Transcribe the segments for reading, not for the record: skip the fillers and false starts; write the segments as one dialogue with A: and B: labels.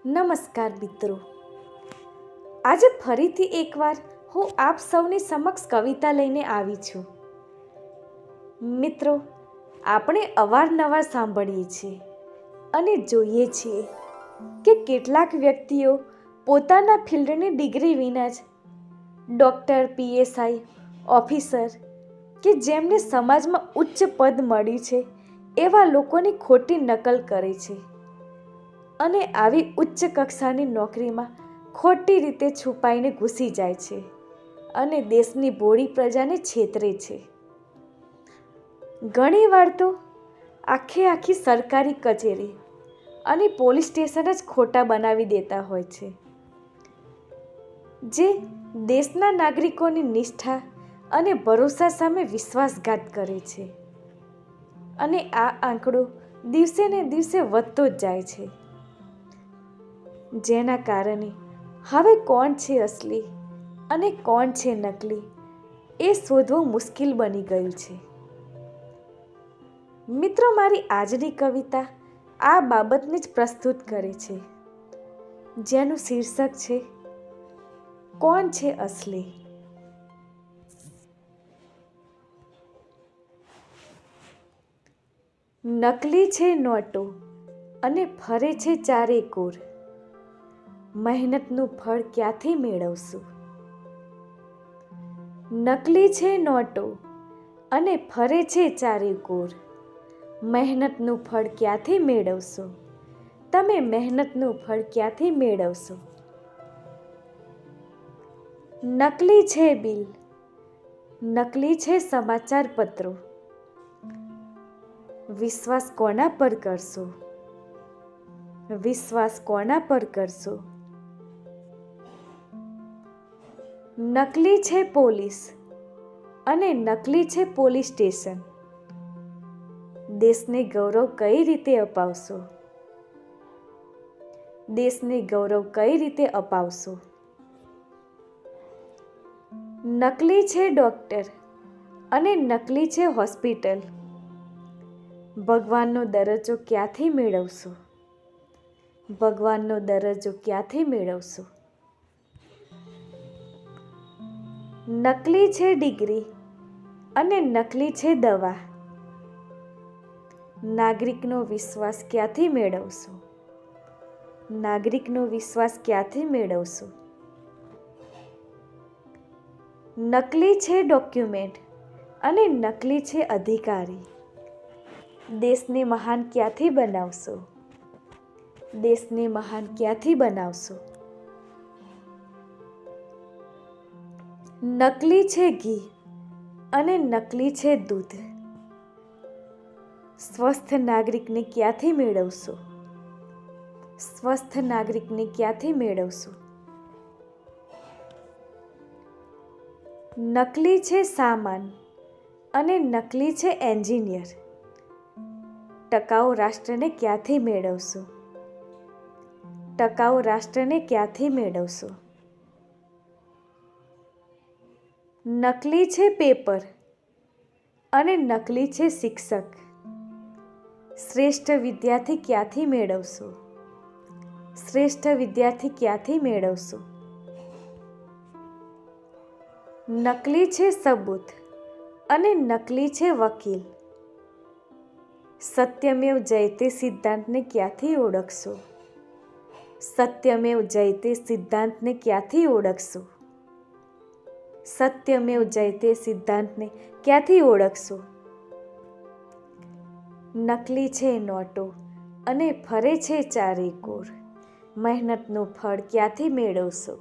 A: નમસ્કાર મિત્રો, આજે ફરીથી એકવાર હું આપ સૌની સમક્ષ કવિતા લઈને આવી છું. મિત્રો, આપણે અવારનવાર સાંભળીએ છીએ અને જોઈએ છીએ કે કેટલાક વ્યક્તિઓ પોતાના ફિલ્ડની ડિગ્રી વિના જ ડૉક્ટર, PSI ઓફિસર કે જેમને સમાજમાં ઉચ્ચ પદ મળ્યું છે એવા લોકોની ખોટી નકલ કરે છે અને આવી ઉચ્ચ કક્ષાની નોકરીમાં ખોટી રીતે છુપાઈને ઘૂસી જાય છે અને દેશની ભોળી પ્રજાને છેતરે છે. ઘણીવાર તો આખી સરકારી કચેરી અને પોલીસ સ્ટેશન જ ખોટા બનાવી દેતા હોય છે, જે દેશના નાગરિકોની નિષ્ઠા અને ભરોસા સામે વિશ્વાસઘાત કરે છે. અને આ આંકડો દિવસે ને દિવસે વધતો જ જાય છે, જેના કારણે હવે કોણ છે અસલી અને કોણ છે નકલી એ શોધવું મુશ્કેલ બની ગયું છે. મિત્રો, મારી આજની કવિતા આ બાબતને જ પ્રસ્તુત કરે છે, જેનું શીર્ષક છે કોણ છે અસલી. નકલી છે નોટો અને ફરે છે ચારે કોર, મહેનતનું ફળ ક્યાંથી મેળવશું? નકલી છે નોટો અને ફરે છે ચારે કોર, મહેનતનું ફળ ક્યાંથી મેળવશો? તમે મહેનતનું ફળ ક્યાંથી મેળવશો? નકલી છે બિલ, નકલી છે સમાચાર પત્રો, વિશ્વાસ કોના પર કરશો? વિશ્વાસ કોના પર કરશો? નકલી છે પોલીસ અને નકલી છે પોલીસ સ્ટેશન, દેશને ગૌરવ કઈ રીતે અપાવશો? દેશને ગૌરવ કઈ રીતે અપાવશો? નકલી છે ડૉક્ટર અને નકલી છે હોસ્પિટલ, ભગવાનનો દરજ્જો ક્યાંથી મેળવશો? ભગવાનનો દરજ્જો ક્યાંથી મેળવશો? નકલી છે ડિગ્રી અને નકલી છે દવા, નાગરિકનો વિશ્વાસ ક્યાંથી મેળવશો? નાગરિકનો વિશ્વાસ ક્યાંથી મેળવશો? નકલી છે ડોક્યુમેન્ટ અને નકલી છે અધિકારી, દેશને મહાન ક્યાંથી બનાવશો? દેશને મહાન ક્યાંથી બનાવશો? નકલી છે ઘી અને નકલી છે દૂધ, સ્વસ્થ નાગરિકને ક્યાંથી મેળવશો? સ્વસ્થ નાગરિકને ક્યાંથી મેળવશો? નકલી છે સામાન અને નકલી છે એન્જિનિયર, ટકાઉ રાષ્ટ્રને ક્યાંથી મેળવશો? ટકાઉ રાષ્ટ્રને ક્યાંથી મેળવશો? નકલી છે પેપર અને નકલી છે શિક્ષક, શ્રેષ્ઠ વિદ્યાર્થી ક્યાંથી મેળવશો? શ્રેષ્ઠ વિદ્યાર્થી ક્યાંથી મેળવશો? નકલી છે સબૂત અને નકલી છે વકીલ, સત્યમેવ જયતે સિદ્ધાંતને ક્યાંથી ઓળખશો? સત્યમેવ જયતે સિદ્ધાંતને ક્યાંથી ઓળખશો? સત્યમેવ જયતે સિદ્ધાંતને ક્યાંથી ઓળખશો? નકલી છે નોટો અને ફરે છે ચારે કોર, મહેનતનું ફળ ક્યાંથી મેળવશો?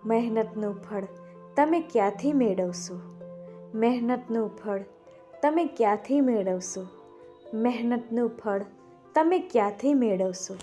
A: મહેનતનું ફળ તમે ક્યાંથી મેળવશો? મહેનતનું ફળ તમે ક્યાંથી મેળવશો? મહેનતનું ફળ તમે ક્યાંથી મેળવશો?